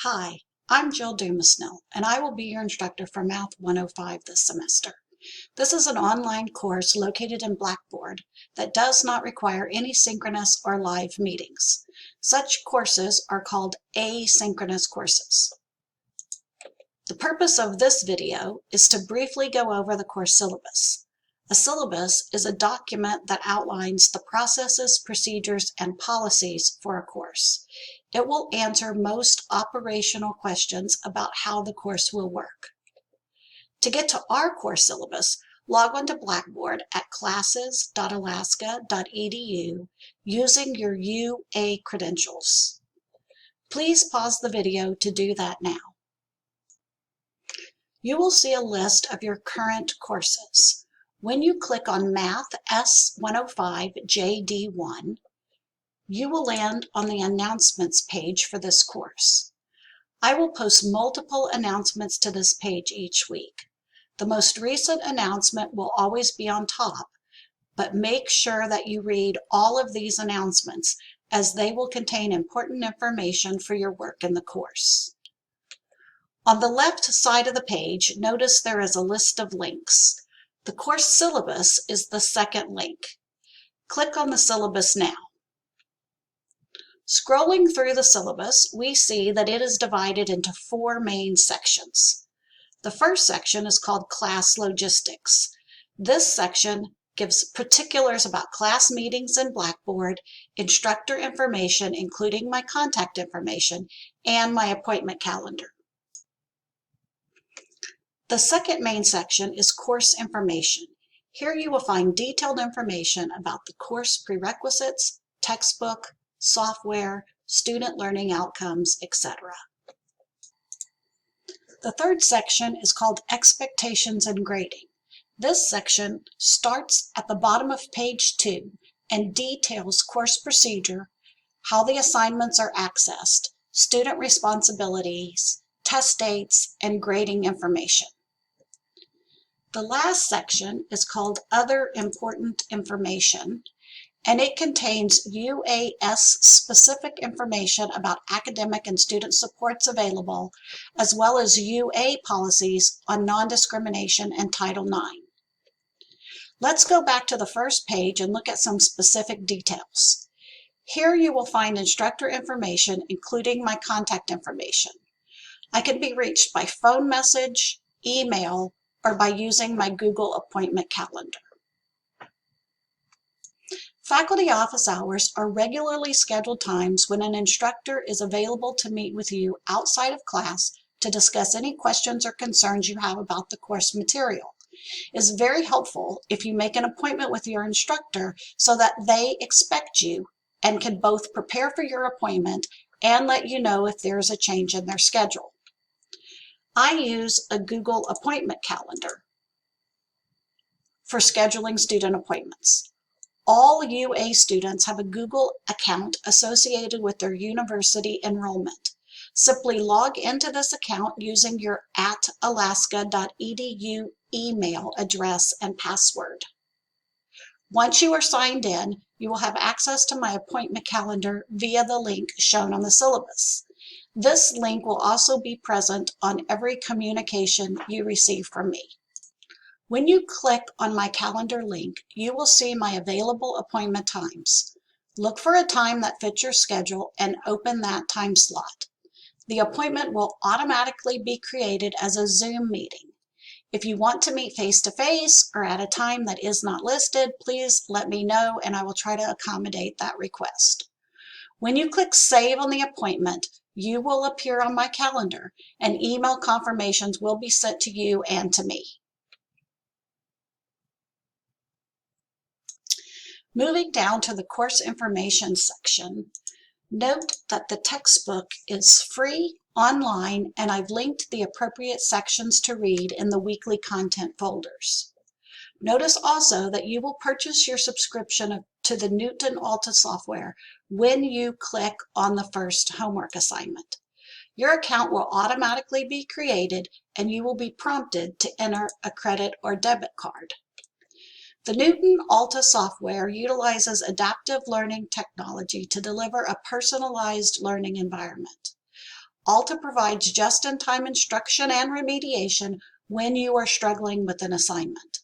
Hi, I'm Jill Dumasnil, and I will be your instructor for Math 105 this semester. This is an online course located in Blackboard that does not require any synchronous or live meetings. Such courses are called asynchronous courses. The purpose of this video is to briefly go over the course syllabus. A syllabus is a document that outlines the processes, procedures, and policies for a course. It will answer most operational questions about how the course will work. To get to our course syllabus, log on to Blackboard at classes.alaska.edu using your UA credentials. Please pause the video to do that now. You will see a list of your current courses. When you click on Math S105 JD1, you will land on the announcements page for this course. I will post multiple announcements to this page each week. The most recent announcement will always be on top, but make sure that you read all of these announcements as they will contain important information for your work in the course. On the left side of the page, notice there is a list of links. The course syllabus is the second link. Click on the syllabus now. Scrolling through the syllabus, we see that it is divided into four main sections. The first section is called Class Logistics. This section gives particulars about class meetings in Blackboard, instructor information, including my contact information, and my appointment calendar. The second main section is Course Information. Here you will find detailed information about the course prerequisites, textbook, software, student learning outcomes, etc. The third section is called Expectations and Grading. This section starts at the bottom of page 2 and details course procedure, how the assignments are accessed, student responsibilities, test dates, and grading information. The last section is called Other Important Information, and it contains UAS-specific information about academic and student supports available, as well as UA policies on non-discrimination and Title IX. Let's go back to the first page and look at some specific details. Here you will find instructor information, including my contact information. I can be reached by phone message, email, or by using my Google appointment calendar. Faculty office hours are regularly scheduled times when an instructor is available to meet with you outside of class to discuss any questions or concerns you have about the course material. It's very helpful if you make an appointment with your instructor so that they expect you and can both prepare for your appointment and let you know if there is a change in their schedule. I use a Google appointment calendar for scheduling student appointments. All UA students have a Google account associated with their university enrollment. Simply log into this account using your @alaska.edu email address and password. Once you are signed in, you will have access to my appointment calendar via the link shown on the syllabus. This link will also be present on every communication you receive from me. When you click on my calendar link, you will see my available appointment times. Look for a time that fits your schedule and open that time slot. The appointment will automatically be created as a Zoom meeting. If you want to meet face-to-face or at a time that is not listed, please let me know and I will try to accommodate that request. When you click Save on the appointment, you will appear on my calendar and email confirmations will be sent to you and to me. Moving down to the course information section, note that the textbook is free, online, and I've linked the appropriate sections to read in the weekly content folders. Notice also that you will purchase your subscription to the Newton Alta software when you click on the first homework assignment. Your account will automatically be created and you will be prompted to enter a credit or debit card. The Newton Alta software utilizes adaptive learning technology to deliver a personalized learning environment. ALTA provides just-in-time instruction and remediation when you are struggling with an assignment.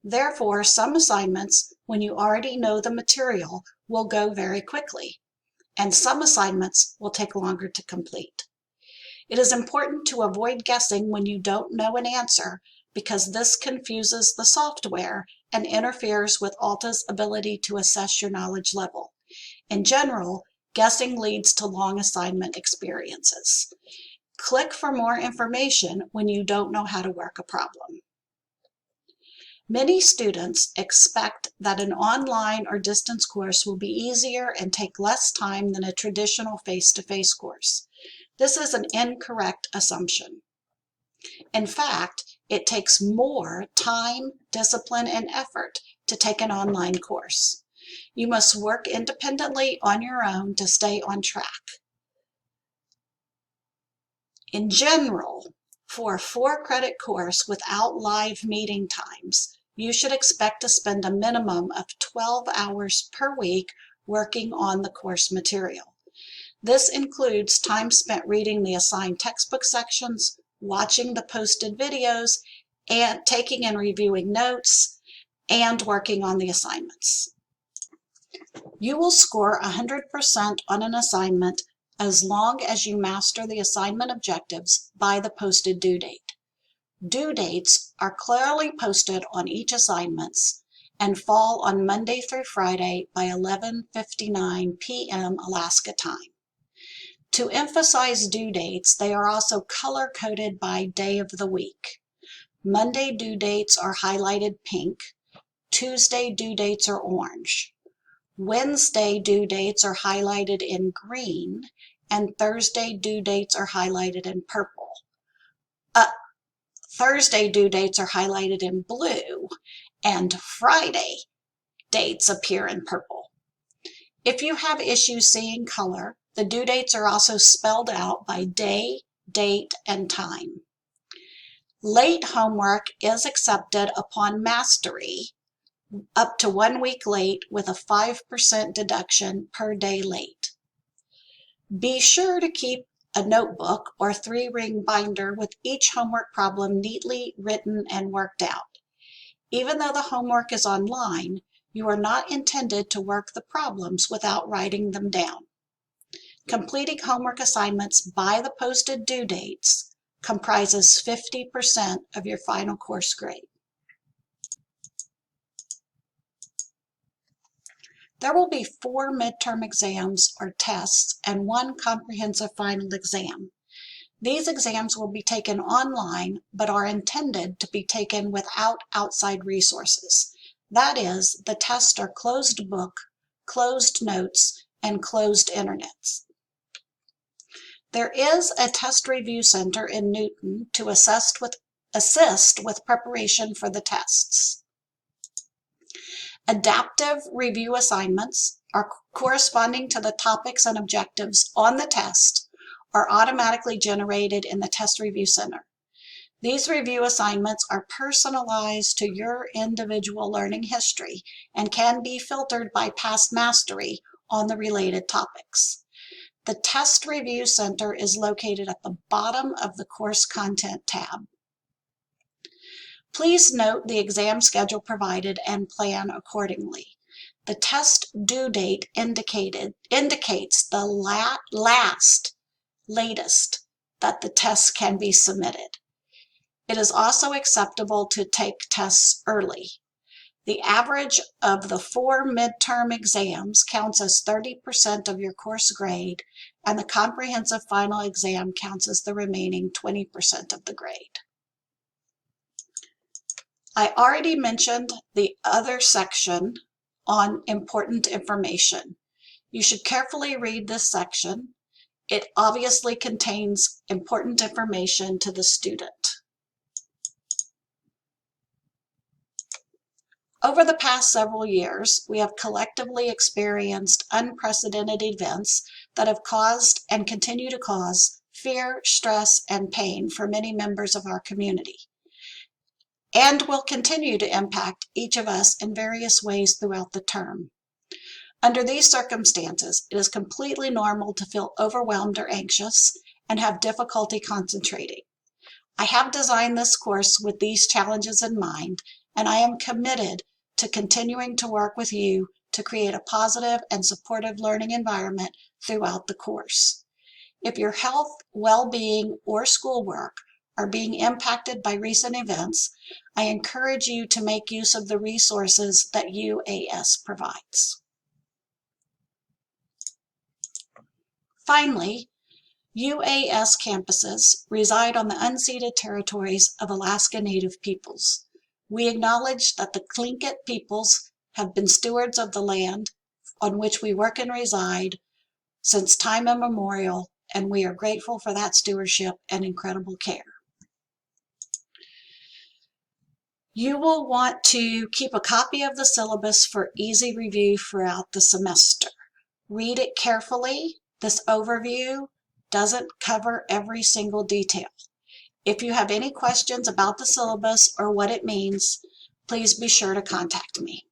Therefore, some assignments, when you already know the material, will go very quickly, and some assignments will take longer to complete. It is important to avoid guessing when you don't know an answer, because this confuses the software and interferes with ALTA's ability to assess your knowledge level. In general, guessing leads to long assignment experiences. Click for more information when you don't know how to work a problem. Many students expect that an online or distance course will be easier and take less time than a traditional face-to-face course. This is an incorrect assumption. In fact, it takes more time, discipline, and effort to take an online course. You must work independently on your own to stay on track. In general, for a 4-credit course without live meeting times, you should expect to spend a minimum of 12 hours per week working on the course material. This includes time spent reading the assigned textbook sections, watching the posted videos, and taking and reviewing notes, and working on the assignments. You will score 100% on an assignment as long as you master the assignment objectives by the posted due date. Due dates are clearly posted on each assignment and fall on Monday through Friday by 11:59 p.m. Alaska time. To emphasize due dates, they are also color-coded by day of the week. Monday due dates are highlighted pink, Tuesday due dates are orange. Wednesday due dates are highlighted in green, and Thursday due dates are highlighted in purple. Thursday due dates are highlighted in blue, and Friday dates appear in purple. If you have issues seeing color, the due dates are also spelled out by day, date, and time. Late homework is accepted upon mastery, up to 1 week late with a 5% deduction per day late. Be sure to keep a notebook or 3-ring binder with each homework problem neatly written and worked out. Even though the homework is online, you are not intended to work the problems without writing them down. Completing homework assignments by the posted due dates comprises 50% of your final course grade. There will be 4 midterm exams or tests and 1 comprehensive final exam. These exams will be taken online, but are intended to be taken without outside resources. That is, the tests are closed book, closed notes, and closed internets. There is a test review center in Newton to assist with preparation for the tests. Adaptive review assignments are corresponding to the topics and objectives on the test are automatically generated in the Test Review Center. These review assignments are personalized to your individual learning history and can be filtered by past mastery on the related topics. The Test Review Center is located at the bottom of the Course Content tab. Please note the exam schedule provided and plan accordingly. The test due date indicates the latest that the tests can be submitted. It is also acceptable to take tests early. The average of the 4 midterm exams counts as 30% of your course grade, and the comprehensive final exam counts as the remaining 20% of the grade. I already mentioned the other section on important information. You should carefully read this section. It obviously contains important information to the student. Over the past several years, we have collectively experienced unprecedented events that have caused and continue to cause fear, stress, and pain for many members of our community, and will continue to impact each of us in various ways throughout the term. Under these circumstances, it is completely normal to feel overwhelmed or anxious, and have difficulty concentrating. I have designed this course with these challenges in mind, and I am committed to continuing to work with you to create a positive and supportive learning environment throughout the course. If your health, well-being, or schoolwork are being impacted by recent events, I encourage you to make use of the resources that UAS provides. Finally, UAS campuses reside on the unceded territories of Alaska Native peoples. We acknowledge that the Tlingit peoples have been stewards of the land on which we work and reside since time immemorial, and we are grateful for that stewardship and incredible care. You will want to keep a copy of the syllabus for easy review throughout the semester. Read it carefully. This overview doesn't cover every single detail. If you have any questions about the syllabus or what it means, please be sure to contact me.